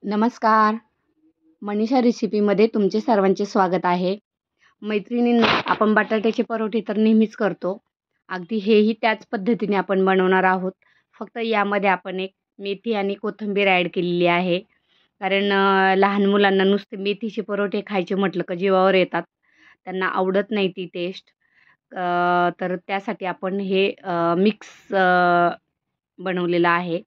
नमस्कार. मनीषा रेसिपीमध्ये तुमचे सर्वांचे स्वागत आहे. मैत्रिणींनो, आपण बटाट्याचे परोठे तर नेहमीच करतो. अगदी हेही त्याच पद्धतीने आपण बनवणार आहोत. फक्त यामध्ये आपण एक मेथी आणि कोथिंबीर ॲड केलेली आहे. कारण लहान मुलांना नुसते मेथीचे परोठे खायचे म्हटलं का जीवावर येतात. त्यांना आवडत नाही ती टेस्ट. तर त्यासाठी आपण हे मिक्स बनवलेलं आहे.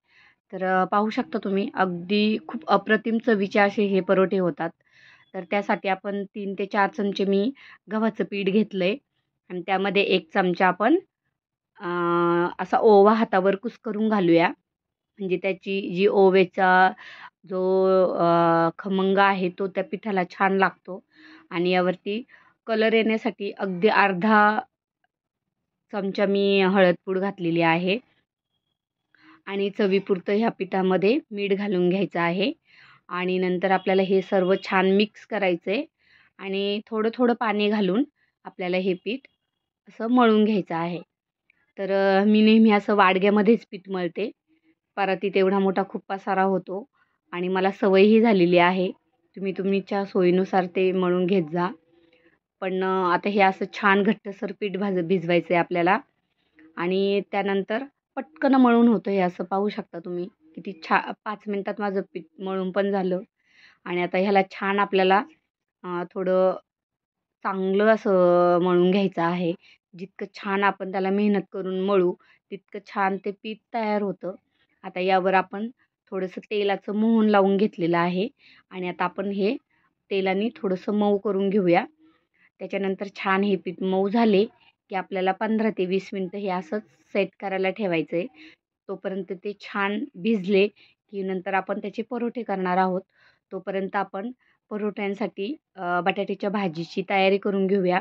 तर पाहू शकता तुम्ही अगदी खूप अप्रतिम चवीचे असे हे परोठे होतात. तर त्यासाठी आपण 3 ते 4 चमचे मी गव्हाचं पीठ घेतलंय आणि त्यामध्ये 1 चमचा आपण अ, असा ओवा हातावर कुस्करून घालूया. म्हणजे त्याची जी ओव्याचा जो खमंग आहे तो त्या पिठाला छान लागतो आणि यावरती कलर येण्यासाठी अगदी अर्धा चमचा मी हळद पूड घातलेली आहे. आणि चवीपुरतं ह्या पिठामध्ये मीठ घालून घ्यायचं आहे आणि नंतर आपल्याला हे सर्व छान मिक्स करायचं आहे आणि थोडं थोडं पाणी घालून आपल्याला हे पीठ असं मळून घ्यायचं आहे. तर मी नेहमी असं वाडग्यामध्येच पीठ मळते. परातीत एवढा मोठा खूप पसारा होतो आणि मला सवयही झालेली आहे. तुम्ही तुमच्या सोयीनुसार ते मळून घेत जा. पण आता हे असं छान घट्टसर पीठ भिजवायचं आहे आपल्याला आणि त्यानंतर पटकन मळून होतं हे असं पाहू शकता तुम्ही. किती 5 मिनिटात माझं पीठ मळून पण झालं आणि आता ह्याला छान आपल्याला थोडं चांगलं असं मळून घ्यायचं आहे. जितकं छान आपण त्याला मेहनत करून मळू, तितकं छान ते पीठ तयार होतं. आता यावर आपण थोडंसं तेलाचं मोहन लावून घेतलेलं आहे आणि आता आपण हे तेलाने थोडंसं मऊ करून घेऊया. त्याच्यानंतर छान हे पीठ मऊ झाले, की आपल्याला 15 ते 20 मिनिटं हे असंच सेट करायला ठेवायचं आहे. तोपर्यंत ते छान भिजले, की नंतर आपण त्याचे परोठे करणार आहोत. तोपर्यंत आपण परोठ्यांसाठी बटाट्याच्या भाजीची तयारी करून घेऊया.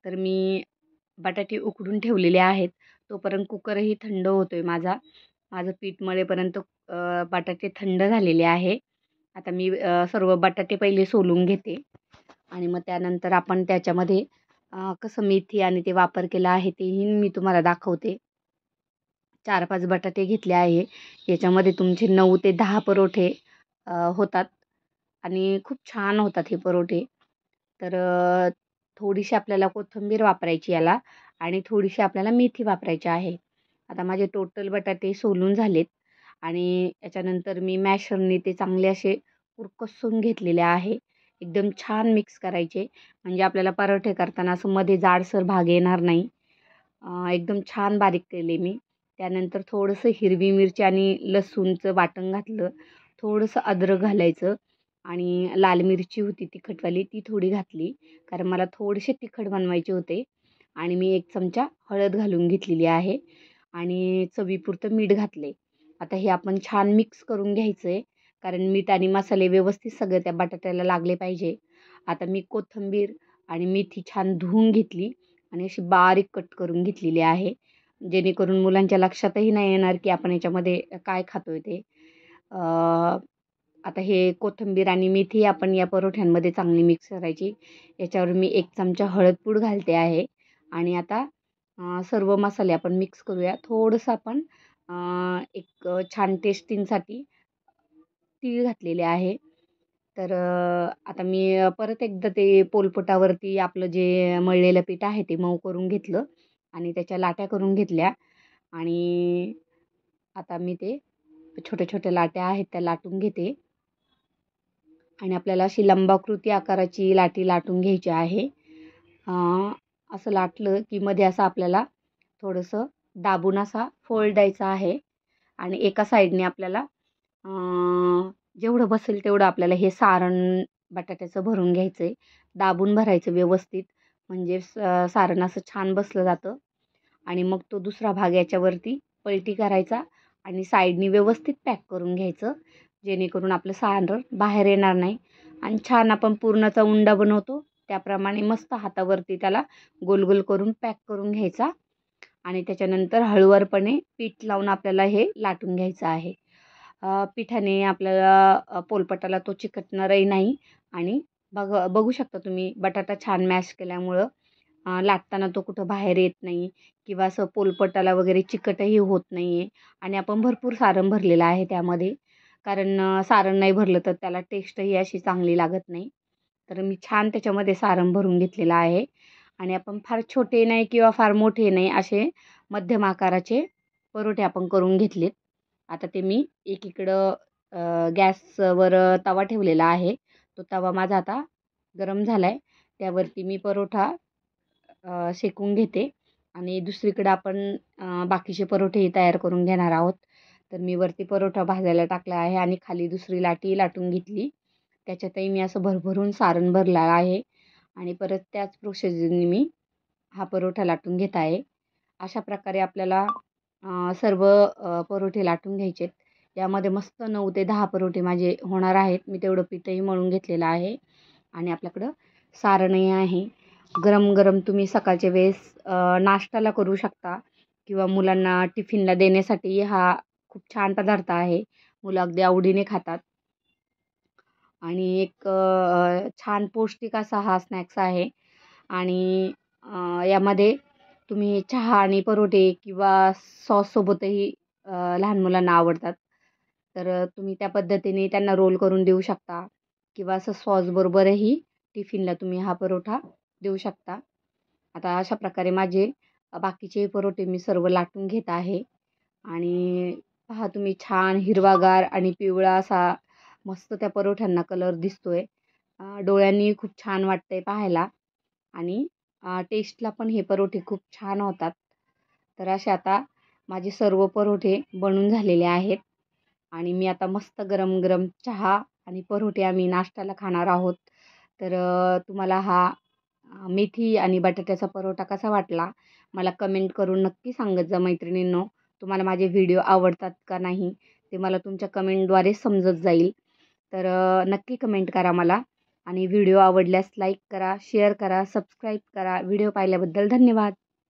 तर मी बटाटे उकडून ठेवलेले आहेत. तोपर्यंत कुकरही थंड होतोय माझा. माझं पीठ मळेपर्यंत बटाटे थंड झालेले आहे. आता मी सर्व बटाटे पहिले सोलून घेते आणि मग त्यानंतर आपण त्याच्यामध्ये कसं मेथी आणि ते वापर केला आहे तेही मी तुम्हाला दाखवते. 4-5 बटाटे घेतले आहे. याच्यामध्ये तुमचे 9 ते 10 परोठे होतात आणि खूप छान होतात हे परोठे. तर थोडीशी आपल्याला कोथिंबीर वापरायची याला आणि थोडीशी आपल्याला मेथी वापरायची आहे. आता माझे टोटल बटाटे सोलून झालेत आणि याच्यानंतर मी मॅशरने ते चांगले असे कुरकसून घेतलेले आहे. एकदम छान मिक्स करायचे म्हणजे आपल्याला परोठे करताना असं मध्ये जाडसर भाग येणार नाही. एकदम छान बारीक केले मी. त्यानंतर थोडंसं हिरवी मिरची आणि लसूणचं वाटण घातलं. थोडंसं अद्रक घालायचं आणि लाल मिरची होती तिखटवाली ती थोडी घातली. कारण मला थोडेसे तिखट बनवायचे होते आणि मी 1 चमचा हळद घालून घेतलेली आहे आणि चवीपुरतं मीठ घातले. आता हे आपण छान मिक्स करून घ्यायचं आहे. कारण मीठ आणि मसाले व्यवस्थित सगळे त्या बटाट्याला लागले पाहिजे. आता मी कोथिंबीर आणि मेथी छान धुवून घेतली आणि अशी बारीक कट करून घेतलेली आहे. जेणेकरून मुलांच्या लक्षातही नाही येणार, की आपण याच्यामध्ये काय खातोय ते. अ, आता हे कोथिंबीर आणि मेथी आपण या परोठ्यांमध्ये चांगली मिक्स करायची. याच्यावर मी 1 चमचा हळद पूड घालते आहे आणि आता सर्व मसाले आपण मिक्स करूया. थोडंसं आपण एक छान टेस्टिंगसाठी तीळ घातलेले आहे. तर आता मी परत एकदा ते पोलपाटावरती आपलं जे मळलेलं पीठ आहे ते मऊ करून घेतलं आणि त्याच्या लाट्या करून घेतल्या आणि आता मी ते छोट्या-छोट्या लाट्या आहेत त्या लाटून घेते आणि आपल्याला अशी लंबाकृती आकाराची लाटी लाटून घ्यायची आहे. अ, असं लाटलं की मध्ये असं आपल्याला थोडंसं दाबून असा फोल्ड द्यायचा आहे आणि एका साईडने आपल्याला अ, जेवढं बसेल तेवढं आपल्याला हे सारण बटाट्याचं भरून घ्यायचं आहे. दाबून भरायचं व्यवस्थित म्हणजे सारण असं छान बसलं जातं आणि मग तो दुसरा भाग याच्यावरती पलटी करायचा आणि साईडनी व्यवस्थित पॅक करून घ्यायचं. जेणेकरून आपलं सारण बाहेर येणार नाही आणि छान आपण पुरणाचा उंडा बनवतो त्याप्रमाणे मस्त हातावरती त्याला गोल गोल करून पॅक करून घ्यायचा आणि त्याच्यानंतर हळूवारपणे पीठ लावून आपल्याला हे लाटून घ्यायचं आहे. पिठाने आपल्याला पोलपाटाला तो चिकटणारही नाही आणि बघू शकता तुम्ही बटाटा छान मॅश केल्यामुळं लाटताना तो कुठं बाहेर येत नाही किंवा असं पोलपाटाला वगैरे चिकटही होत नाही आहे आणि आपण भरपूर सारण भरलेलं आहे त्यामध्ये. कारण सारण नाही भरलं तर त्याला टेस्टही अशी चांगली लागत नाही. तर मी छान त्याच्यामध्ये सारण भरून घेतलेलं आहे आणि आपण फार छोटे नाही किंवा फार मोठे नाही असे मध्यम आकाराचे परोठे आपण करून घेतलेत. आता ते मी एकीकडं गॅसवर तवा ठेवलेला आहे. तो तवा माझा आता गरम झाला आहे. त्यावरती मी परोठा शेकून घेते आणि दुसरीकडं आपण बाकीचे परोठेही तयार करून घेणार आहोत. तर मी वरती परोठा भाजायला टाकला आहे आणि खाली दुसरी लाटी लाटून घेतली. त्याच्यातही मी असं भरभरून सारण भरलं आहे आणि परत त्याच प्रोसेसने मी हा परोठा लाटून घेत आहे. अशा प्रकारे आपल्याला सर्व परोठे लाटून घ्यायचे आहेत. यामध्ये मस्त 9 ते 10 परोठे माझे होणार आहेत. मी तेवढं पीठही मळून घेतलेलं आहे आणि आपल्याकडं सारणही आहे. गरम-गरम तुम्ही सकाळच्या वेळेस नाश्त्याला करू शकता किंवा मुलांना टिफिनला देण्यासाठी हा खूप छान पदार्थ आहे. मुलं अगदी आवडीने खातात आणि एक छान पौष्टिक असा हा स्नॅक्स आहे आणि यामध्ये तुम्ही चहा आणि परोठे किंवा सॉससोबतही लहान मुलांना आवडतात. तर तुम्ही त्या पद्धतीने त्यांना रोल करून देऊ शकता किंवा असं सॉसबरोबरही टिफिनला तुम्ही हा परोठा देऊ शकता. आता अशा प्रकारे माझे बाकीचे परोठे मी सर्व लाटून घेत आहे आणि पहा तुम्ही छान हिरवागार आणि पिवळा असा मस्त त्या परोठ्यांना कलर दिसतोय. डोळ्यांनी खूप छान वाटतंय पाहायला आणि टेस्टला पण हे परोठे खूप छान होतात. तर असे आता माझे सर्व परोठे बनून झालेले आहेत आणि मी आता मस्त गरम-गरम चहा आणि परोठे आम्ही नाश्त्याला खाणार आहोत. तर तुम्हाला हा मेथी आणि बटाट्याचा परोठा कसा वाटला? मला कमेंट करून नक्की सांगत जा मैत्रिणींनो. तुम्हाला माझे व्हिडिओ आवडतात का नाही? ते मला तुमच्या कमेंटद्वारे समजत जाईल. तर नक्की कमेंट करा मला आणि व्हिडिओ आवडल्यास लाईक करा, शेअर करा, सबस्क्राईब करा. व्हिडिओ पाहिल्याबद्दल धन्यवाद.